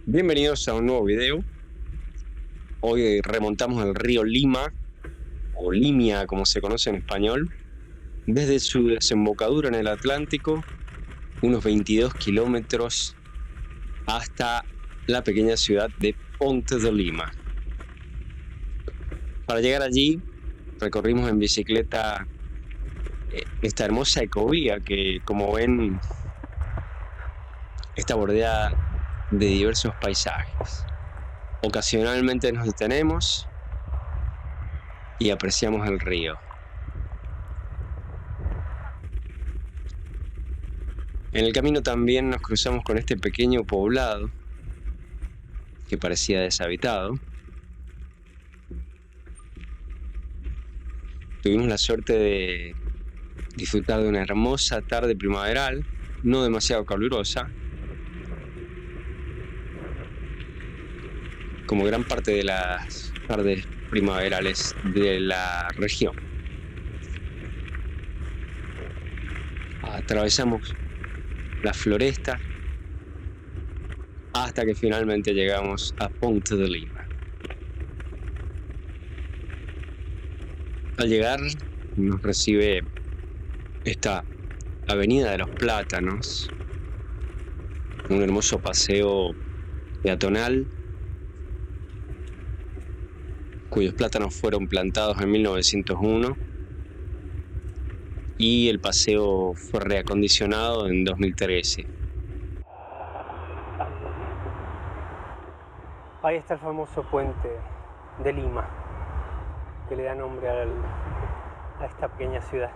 Bienvenidos a un nuevo video. Hoy remontamos el río Lima, o Limia como se conoce en español, desde su desembocadura en el Atlántico, unos 22 kilómetros, hasta la pequeña ciudad de Ponte de Lima. Para llegar allí, recorrimos en bicicleta esta hermosa ecovía que, como ven, está bordeada de diversos paisajes. Ocasionalmente nos detenemos y apreciamos el río. En el camino también nos cruzamos con este pequeño poblado que parecía deshabitado. Tuvimos la suerte de disfrutar de una hermosa tarde primaveral, no demasiado calurosa, como gran parte de las tardes primaverales de la región. Atravesamos la floresta hasta que finalmente llegamos a Ponte de Lima. Al llegar nos recibe esta avenida de los Plátanos, un hermoso paseo peatonal cuyos plátanos fueron plantados en 1901 y el paseo fue reacondicionado en 2013. Ahí está el famoso puente de Lima, que le da nombre a esta pequeña ciudad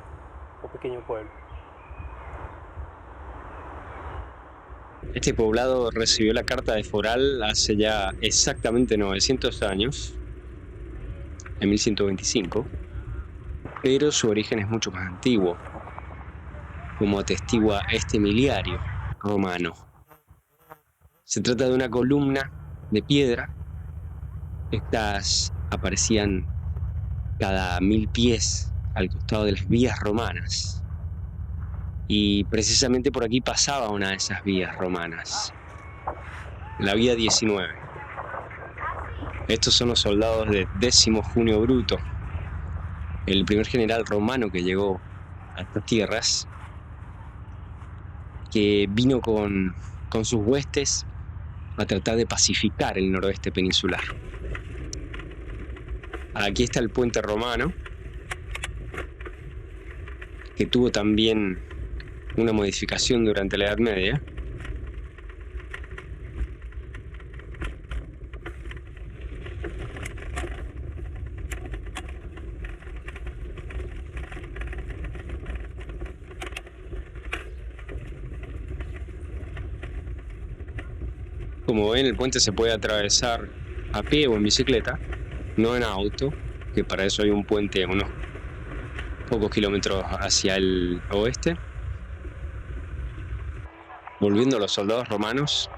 o pequeño pueblo. Este poblado recibió la Carta de Foral hace ya exactamente 900 años, en 1125, pero su origen es mucho más antiguo, como atestigua este miliario romano. Se trata de una columna de piedra. Estas aparecían cada 1000 pies al costado de las vías romanas. Y precisamente por aquí pasaba una de esas vías romanas, la vía 19. Estos son los soldados de Décimo Junio Bruto, el primer general romano que llegó a estas tierras, que vino con sus huestes a tratar de pacificar el noroeste peninsular. Aquí está el puente romano, que tuvo también una modificación durante la Edad Media. Como ven, el puente se puede atravesar a pie o en bicicleta, no en auto, que para eso hay un puente unos pocos kilómetros hacia el oeste. Volviendo a los soldados romanos,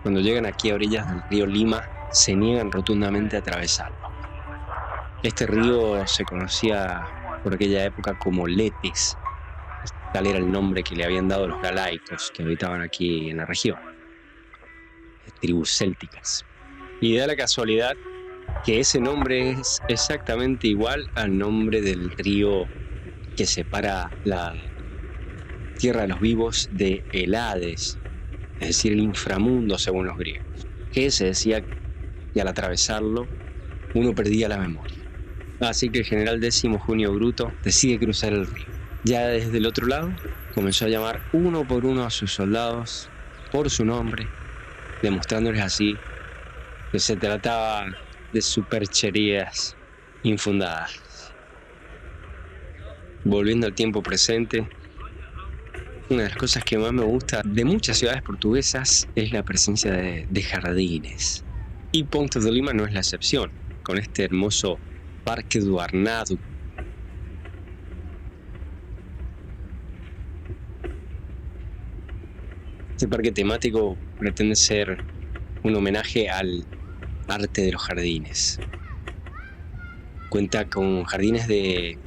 cuando llegan aquí a orillas del río Lima, se niegan rotundamente a atravesarlo. Este río se conocía por aquella época como Letis, tal era el nombre que le habían dado los galaicos que habitaban aquí en la región, tribus célticas. Y da la casualidad que ese nombre es exactamente igual al nombre del río que separa la tierra de los vivos de el Hades, es decir, el inframundo según los griegos, que se decía que al atravesarlo uno perdía la memoria. Así que el general Décimo Junio Bruto decide cruzar el río. Ya desde el otro lado comenzó a llamar uno por uno a sus soldados por su nombre, demostrándoles así que se trataba de supercherías infundadas. Volviendo al tiempo presente, una de las cosas que más me gusta de muchas ciudades portuguesas es la presencia de jardines. Y Ponte de Lima no es la excepción, con este hermoso Parque do Arnado. Este parque temático pretende ser un homenaje al arte de los jardines. Cuenta con jardines de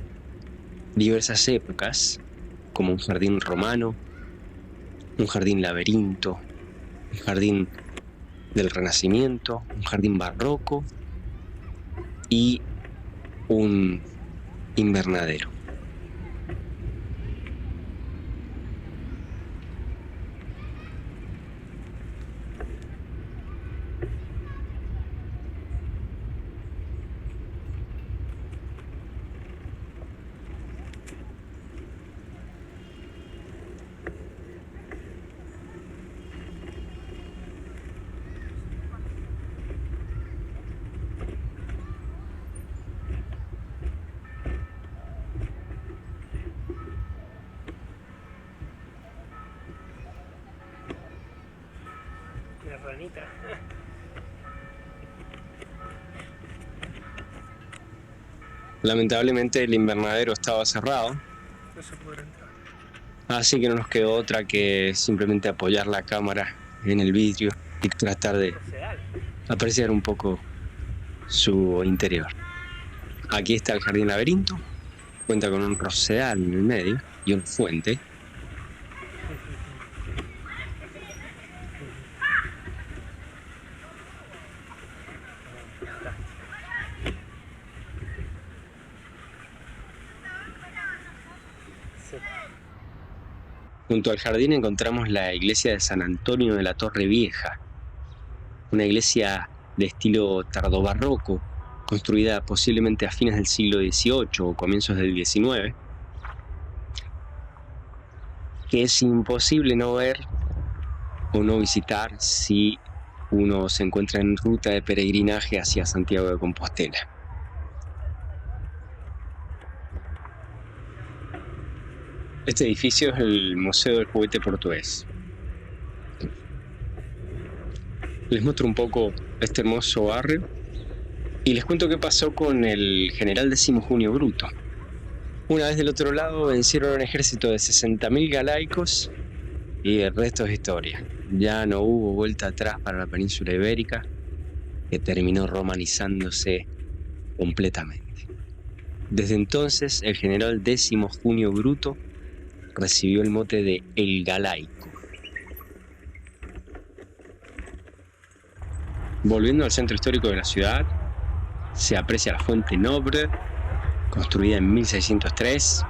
diversas épocas, como un jardín romano, un jardín laberinto, un jardín del Renacimiento, un jardín barroco y un invernadero. Una ranita. Lamentablemente el invernadero estaba cerrado, No se podrá entrar. así que no nos quedó otra que simplemente apoyar la cámara en el vidrio y tratar de Rosedal. apreciar un poco su interior. Aquí está el jardín laberinto, cuenta con un rosedal en el medio y una fuente. Sí. Junto al jardín encontramos la iglesia de San Antonio de la Torre Vieja, una iglesia de estilo tardobarroco, construida posiblemente a fines del siglo XVIII o comienzos del XIX, que es imposible no ver o no visitar si uno se encuentra en ruta de peregrinaje hacia Santiago de Compostela. Este edificio es el Museo del Juguete Portugués. Les muestro un poco este hermoso barrio y les cuento qué pasó con el general Décimo Junio Bruto. Una vez del otro lado vencieron a un ejército de 60.000 galaicos y el resto es historia. Ya no hubo vuelta atrás para la península ibérica, que terminó romanizándose completamente. Desde entonces, el general Décimo Junio Bruto recibió el mote de El Galaico. Volviendo al centro histórico de la ciudad, se aprecia la Fuente Nobre, construida en 1603.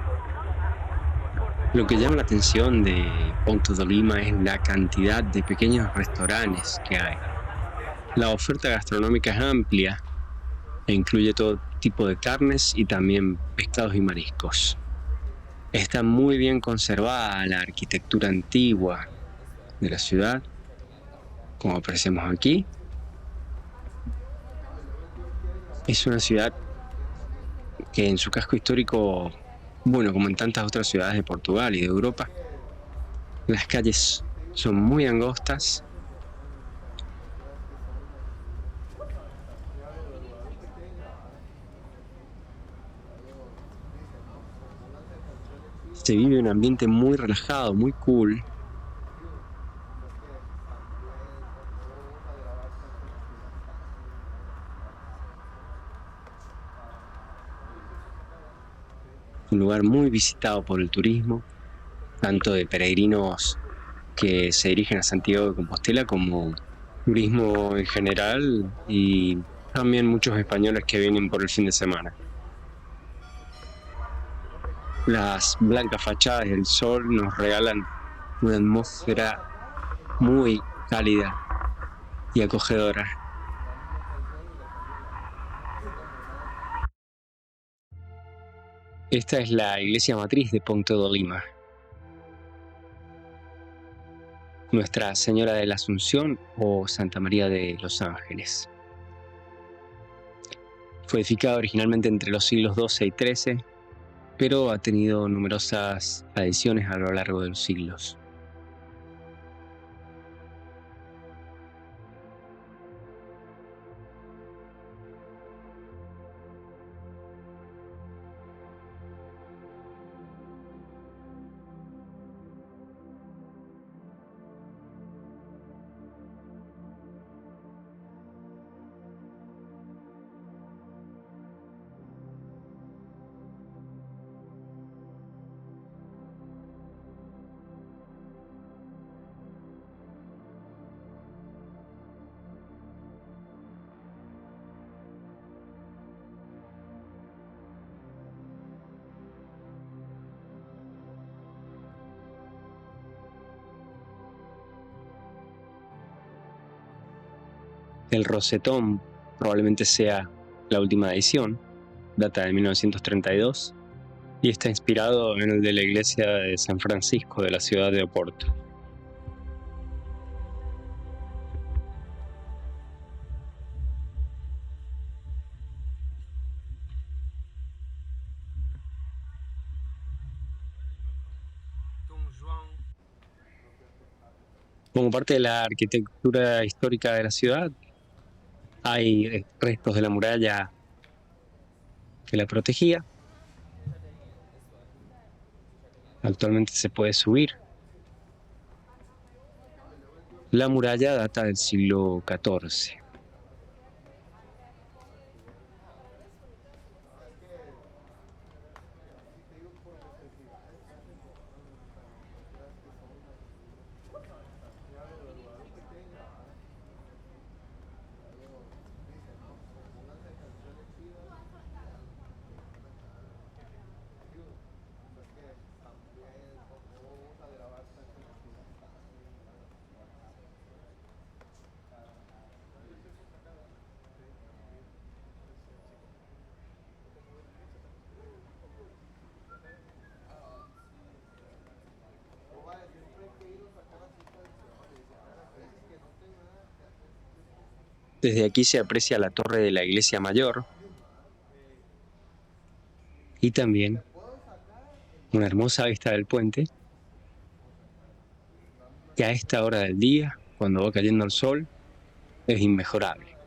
Lo que llama la atención de Ponto de Lima es la cantidad de pequeños restaurantes que hay. La oferta gastronómica es amplia e incluye todo tipo de carnes y también pescados y mariscos. Está muy bien conservada la arquitectura antigua de la ciudad, como apreciamos aquí. Es una ciudad que en su casco histórico, bueno, como en tantas otras ciudades de Portugal y de Europa, las calles son muy angostas. Se vive un ambiente muy relajado, muy cool. Un lugar muy visitado por el turismo, tanto de peregrinos que se dirigen a Santiago de Compostela como turismo en general y también muchos españoles que vienen por el fin de semana. Las blancas fachadas y el sol nos regalan una atmósfera muy cálida y acogedora. Esta es la iglesia matriz de Ponto de Lima. Nuestra Señora de la Asunción o Santa María de los Ángeles. Fue edificada originalmente entre los siglos XII y XIII, pero ha tenido numerosas adiciones a lo largo de los siglos. El rosetón probablemente sea la última edición, data de 1932, y está inspirado en el de la iglesia de San Francisco de la ciudad de Oporto. Como parte de la arquitectura histórica de la ciudad, hay restos de la muralla que la protegía. Actualmente se puede subir. La muralla data del siglo XIV. Desde aquí se aprecia la torre de la iglesia mayor y también una hermosa vista del puente. Y a esta hora del día, cuando va cayendo el sol, es inmejorable.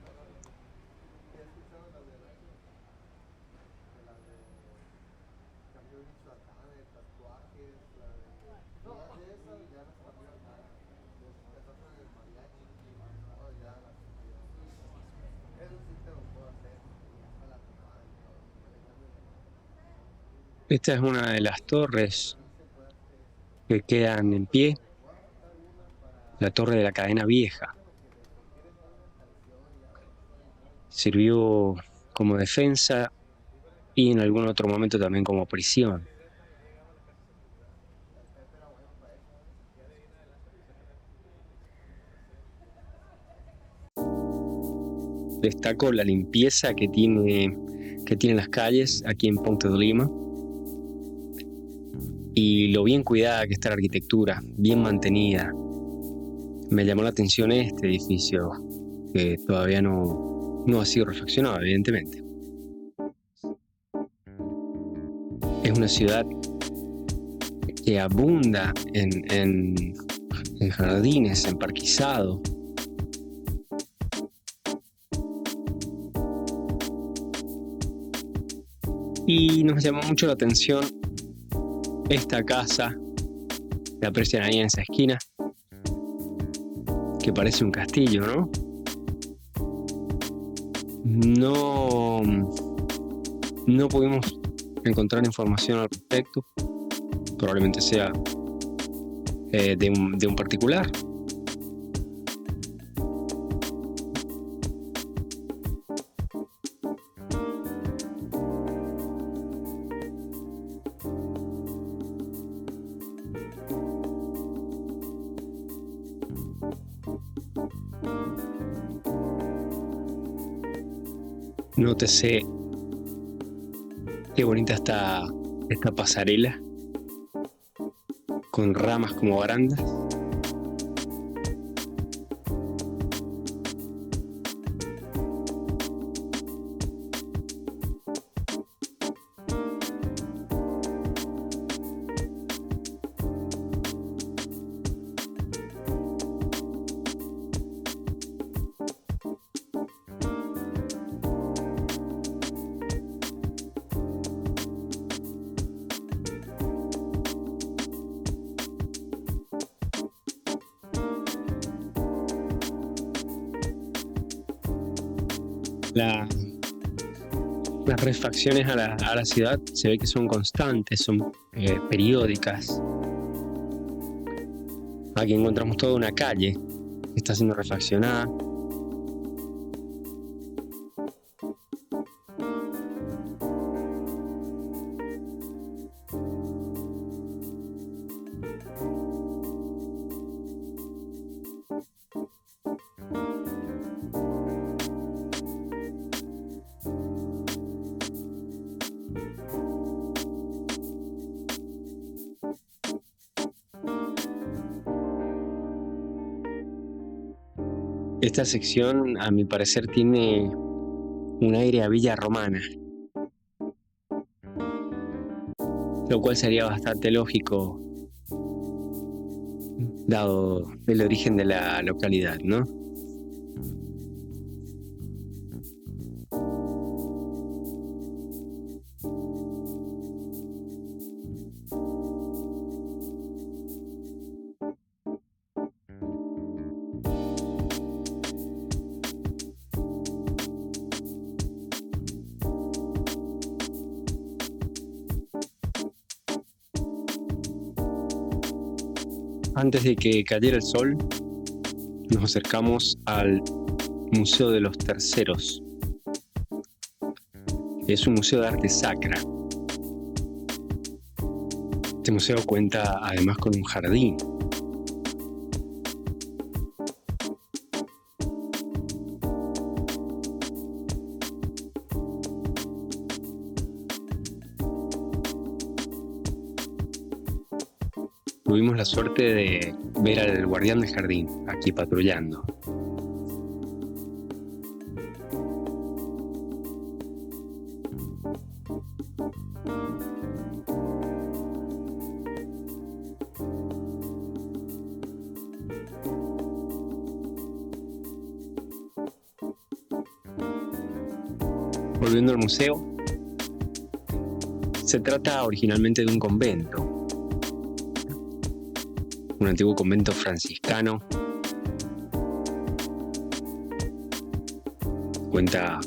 Esta es una de las torres que quedan en pie, la torre de la cadena vieja. Sirvió como defensa y en algún otro momento también como prisión. Destaco la limpieza que tienen las calles aquí en Ponte de Lima y lo bien cuidada que está la arquitectura, bien mantenida. Me llamó la atención este edificio, que todavía no ha sido refaccionado, evidentemente. Es una ciudad que abunda en jardines, en parquizado. Y nos llamó mucho la atención esta casa que aprecian ahí en esa esquina, que parece un castillo, ¿no? No pudimos encontrar información al respecto. Probablemente sea de un particular. Nótese qué bonita está esta pasarela con ramas como barandas. Las refacciones a la ciudad se ve que son constantes, son periódicas. Aquí encontramos toda una calle que está siendo refaccionada. Esta sección, a mi parecer, tiene un aire a villa romana, lo cual sería bastante lógico dado el origen de la localidad, ¿no? Antes de que cayera el sol, nos acercamos al Museo de los Terceros. Es un museo de arte sacra. Este museo cuenta además con un jardín. Tuvimos la suerte de ver al guardián del jardín aquí patrullando. Volviendo al museo, se trata originalmente de un convento. Un antiguo convento franciscano. Contaba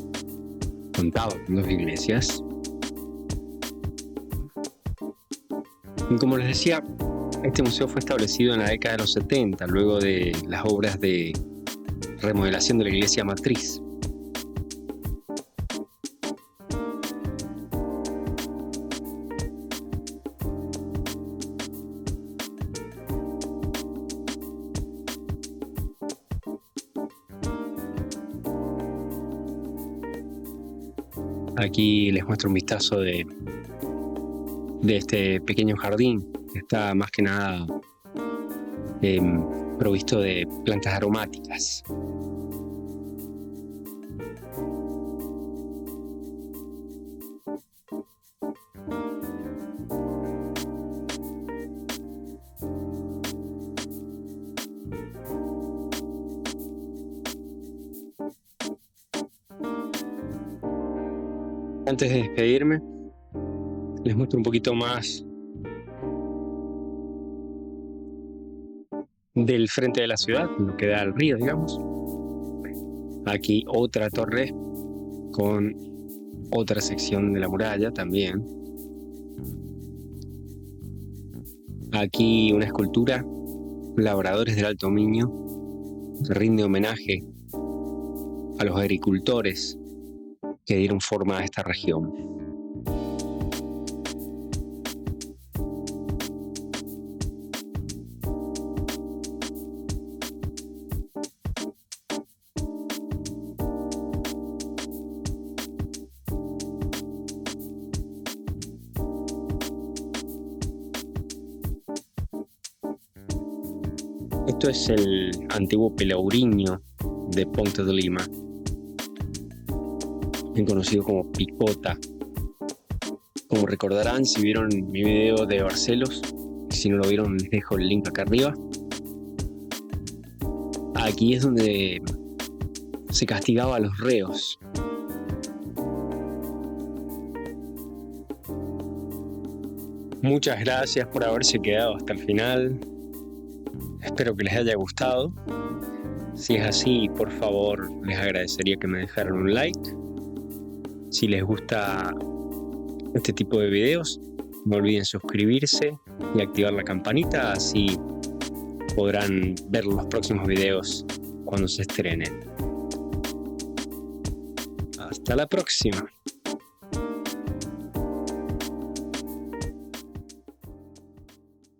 con 2 iglesias. Y como les decía, este museo fue establecido en la década de los 70, luego de las obras de remodelación de la iglesia matriz. Aquí les muestro un vistazo de este pequeño jardín que está más que nada provisto de plantas aromáticas. Antes de despedirme, les muestro un poquito más del frente de la ciudad, lo que da al río, digamos. Aquí otra torre con otra sección de la muralla también. Aquí una escultura, Labradores del Alto Miño, que rinde homenaje a los agricultores que dieron forma a esta región. Esto es el antiguo Pelourinho de Ponte de Lima, bien conocido como Picota. Como recordarán si vieron mi video de Barcelos, si no lo vieron les dejo el link acá arriba. Aquí es donde se castigaba a los reos. Muchas gracias por haberse quedado hasta el final. Espero que les haya gustado. Si es así, por favor, les agradecería que me dejaran un like. Si les gusta este tipo de videos, no olviden suscribirse y activar la campanita, así podrán ver los próximos videos cuando se estrenen. Hasta la próxima.